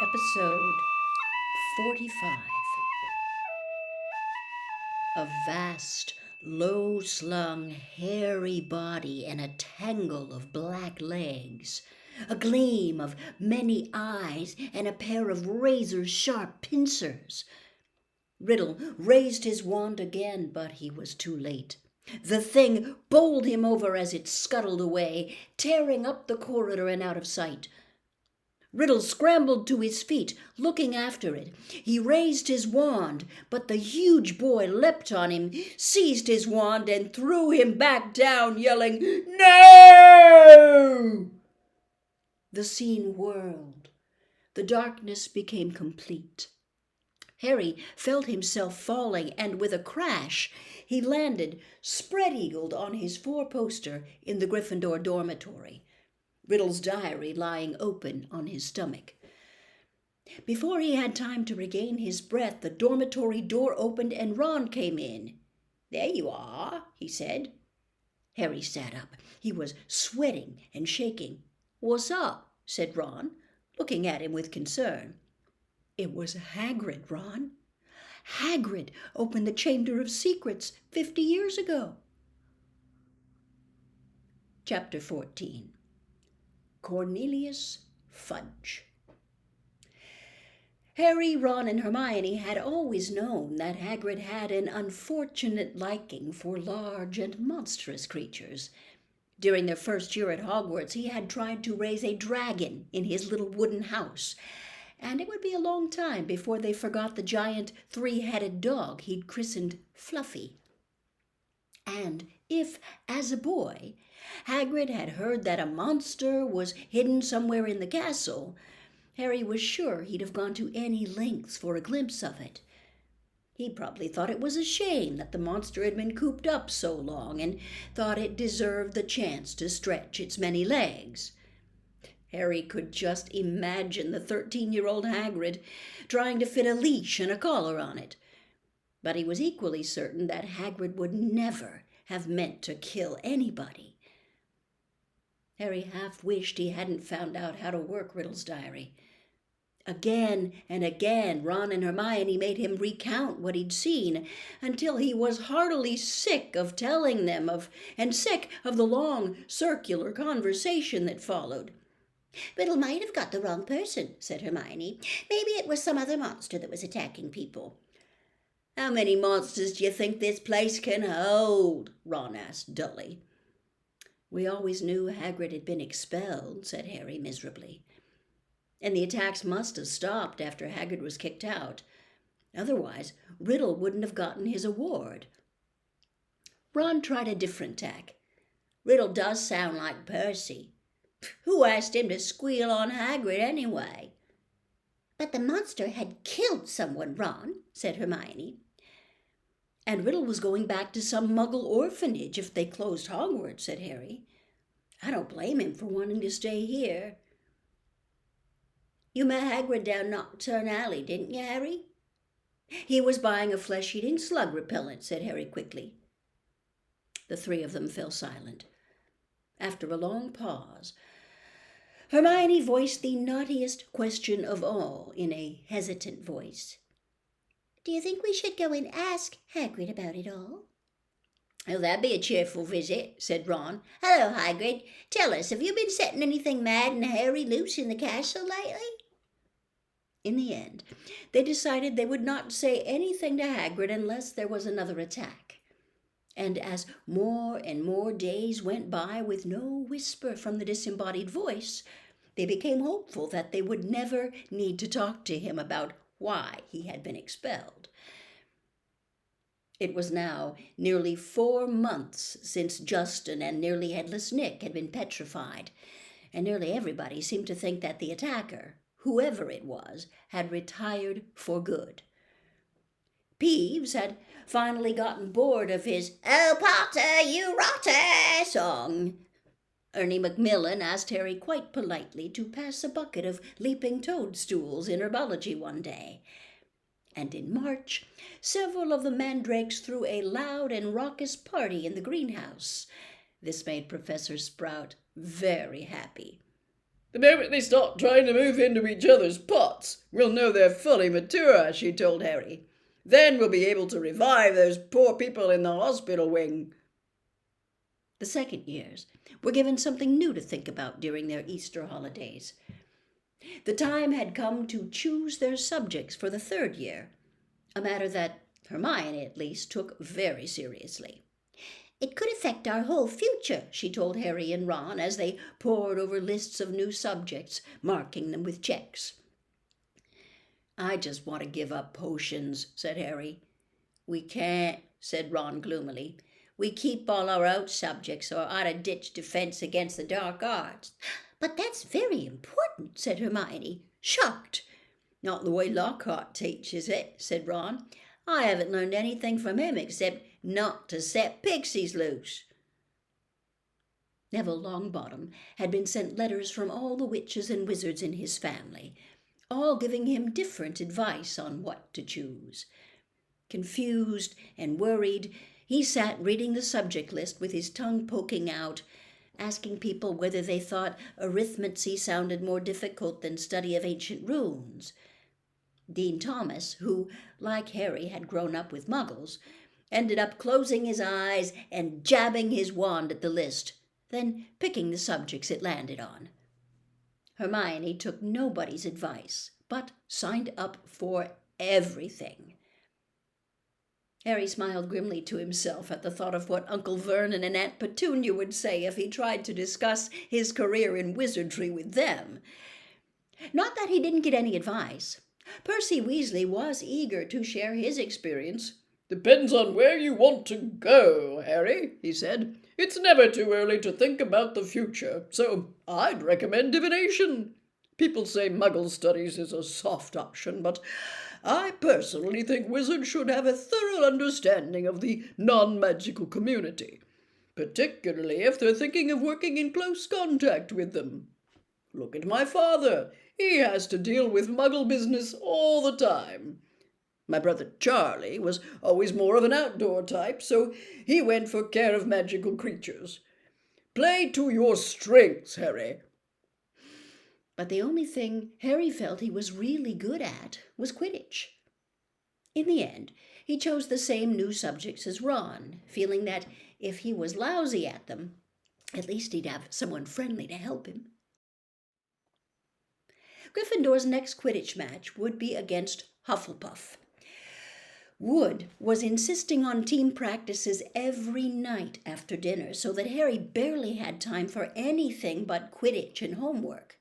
Episode 45. A vast, low-slung, hairy body and a tangle of black legs, a gleam of many eyes, and a pair of razor-sharp pincers. Riddle raised his wand again, but he was too late. The thing bowled him over as it scuttled away, tearing up the corridor and out of sight. Riddle scrambled to his feet, looking after it. He raised his wand, but the huge boy leapt on him, seized his wand, and threw him back down, yelling, "No!" The scene whirled. The darkness became complete. Harry felt himself falling, and with a crash, he landed spread-eagled on his four-poster in the Gryffindor dormitory, Riddle's diary lying open on his stomach. Before he had time to regain his breath, the dormitory door opened and Ron came in. "There you are," he said. Harry sat up. He was sweating and shaking. "What's up?" said Ron, looking at him with concern. "It was Hagrid, Ron. Hagrid opened the Chamber of Secrets 50 years ago." Chapter 14. Cornelius Fudge. Harry, Ron, and Hermione had always known that Hagrid had an unfortunate liking for large and monstrous creatures. During their first year at Hogwarts, he had tried to raise a dragon in his little wooden house, and it would be a long time before they forgot the giant three-headed dog he'd christened Fluffy. And if, as a boy, Hagrid had heard that a monster was hidden somewhere in the castle, Harry was sure he'd have gone to any lengths for a glimpse of it. He probably thought it was a shame that the monster had been cooped up so long, and thought it deserved the chance to stretch its many legs. Harry could just imagine the 13-year-old Hagrid trying to fit a leash and a collar on it. But he was equally certain that Hagrid would never have meant to kill anybody. Harry half wished he hadn't found out how to work Riddle's diary. Again and again, Ron and Hermione made him recount what he'd seen, until he was heartily sick of telling them and sick of the long, circular conversation that followed. "Riddle might have got the wrong person," said Hermione. "Maybe it was some other monster that was attacking people." "How many monsters do you think this place can hold?" Ron asked dully. "We always knew Hagrid had been expelled," said Harry miserably. "And the attacks must have stopped after Hagrid was kicked out. Otherwise, Riddle wouldn't have gotten his award." Ron tried a different tack. "Riddle does sound like Percy. Who asked him to squeal on Hagrid anyway?" "But the monster had killed someone, Ron," said Hermione. "And Riddle was going back to some Muggle orphanage if they closed Hogwarts," said Harry. "I don't blame him for wanting to stay here." "You met Hagrid down Nocturne Alley, didn't you, Harry?" "He was buying a flesh-eating slug repellent," said Harry quickly. The three of them fell silent. After a long pause, Hermione voiced the naughtiest question of all in a hesitant voice. "Do you think we should go and ask Hagrid about it all?" "Oh, that'd be a cheerful visit," said Ron. "Hello, Hagrid. Tell us, have you been setting anything mad and hairy loose in the castle lately?" In the end, they decided they would not say anything to Hagrid unless there was another attack. And as more and more days went by with no whisper from the disembodied voice, they became hopeful that they would never need to talk to him about why he had been expelled. It was now nearly 4 months since Justin and Nearly Headless Nick had been petrified, and nearly everybody seemed to think that the attacker, whoever it was, had retired for good. Peeves had finally gotten bored of his "Oh, Potter, you rotter" song. Ernie Macmillan asked Harry quite politely to pass a bucket of leaping toadstools in herbology one day. And in March, several of the mandrakes threw a loud and raucous party in the greenhouse. This made Professor Sprout very happy. The moment they start trying to move into each other's pots, we'll know they're fully mature, she told Harry. Then we'll be able to revive those poor people in the hospital wing. The second years were given something new to think about during their Easter holidays. The time had come to choose their subjects for the third year, a matter that Hermione, at least, took very seriously. It could affect our whole future, She told Harry and Ron as they pored over lists of new subjects, marking them with checks. I just want to give up potions, said Harry. We can't, said Ron gloomily. We keep all our out subjects or out-of-ditch defense against the dark arts. But that's very important, said Hermione, shocked. Not the way Lockhart teaches it, said Ron. I haven't learned anything from him except not to set pixies loose. Neville Longbottom had been sent letters from all the witches and wizards in his family, all giving him different advice on what to choose. Confused and worried, he sat reading the subject list with his tongue poking out, asking people whether they thought arithmancy sounded more difficult than study of ancient runes. Dean Thomas, who, like Harry, had grown up with muggles, ended up closing his eyes and jabbing his wand at the list, then picking the subjects it landed on. Hermione took nobody's advice, but signed up for everything. Harry smiled grimly to himself at the thought of what Uncle Vernon and Aunt Petunia would say if he tried to discuss his career in wizardry with them. Not that he didn't get any advice. Percy Weasley was eager to share his experience. Depends on where you want to go, Harry, he said. It's never too early to think about the future, so I'd recommend divination. People say Muggle studies is a soft option, but I personally think wizards should have a thorough understanding of the non-magical community, particularly if they're thinking of working in close contact with them. Look at my father. He has to deal with Muggle business all the time. My brother Charlie was always more of an outdoor type, so he went for care of magical creatures. Play to your strengths, Harry. But the only thing Harry felt he was really good at was Quidditch. In the end, he chose the same new subjects as Ron, feeling that if he was lousy at them, at least he'd have someone friendly to help him. Gryffindor's next Quidditch match would be against Hufflepuff. Wood was insisting on team practices every night after dinner, so that Harry barely had time for anything but Quidditch and homework.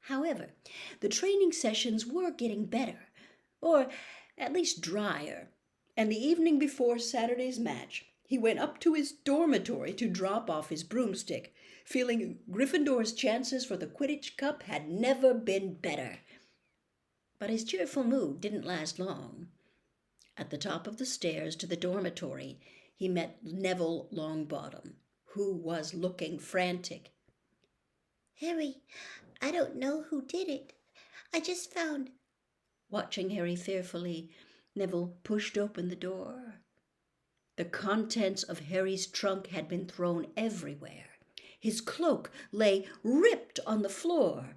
However, the training sessions were getting better, or at least drier, and the evening before Saturday's match, he went up to his dormitory to drop off his broomstick, feeling Gryffindor's chances for the Quidditch Cup had never been better. But his cheerful mood didn't last long. At the top of the stairs to the dormitory, he met Neville Longbottom, who was looking frantic. Harry, I don't know who did it. I just found... Watching Harry fearfully, Neville pushed open the door. The contents of Harry's trunk had been thrown everywhere. His cloak lay ripped on the floor.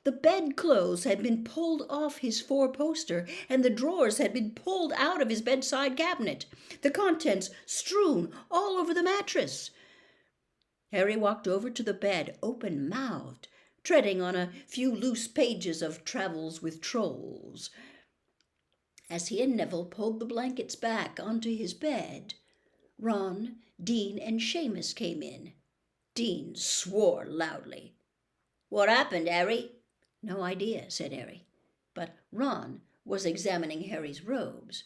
The bedclothes had been pulled off his four-poster, and the drawers had been pulled out of his bedside cabinet, the contents strewn all over the mattress. Harry walked over to the bed, open-mouthed, treading on a few loose pages of Travels with Trolls. As he and Neville pulled the blankets back onto his bed, Ron, Dean, and Seamus came in. Dean swore loudly. "What happened, Harry?" "No idea," said Harry. But Ron was examining Harry's robes.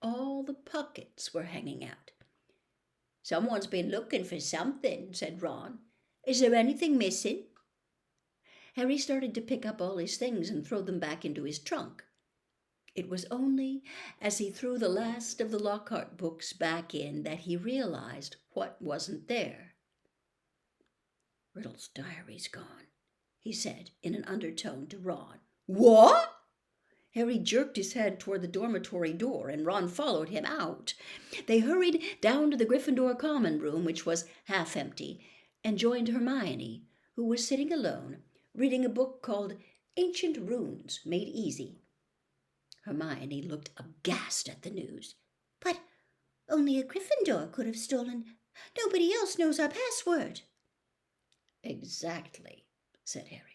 All the pockets were hanging out. "Someone's been looking for something," said Ron. "Is there anything missing?" Harry started to pick up all his things and throw them back into his trunk. It was only as he threw the last of the Lockhart books back in that he realized what wasn't there. "Riddle's diary's gone," he said in an undertone to Ron. "What?" Harry jerked his head toward the dormitory door, and Ron followed him out. They hurried down to the Gryffindor common room, which was half empty, and joined Hermione, who was sitting alone, reading a book called Ancient Runes Made Easy. Hermione looked aghast at the news. But only a Gryffindor could have stolen. Nobody else knows our password. Exactly, said Harry.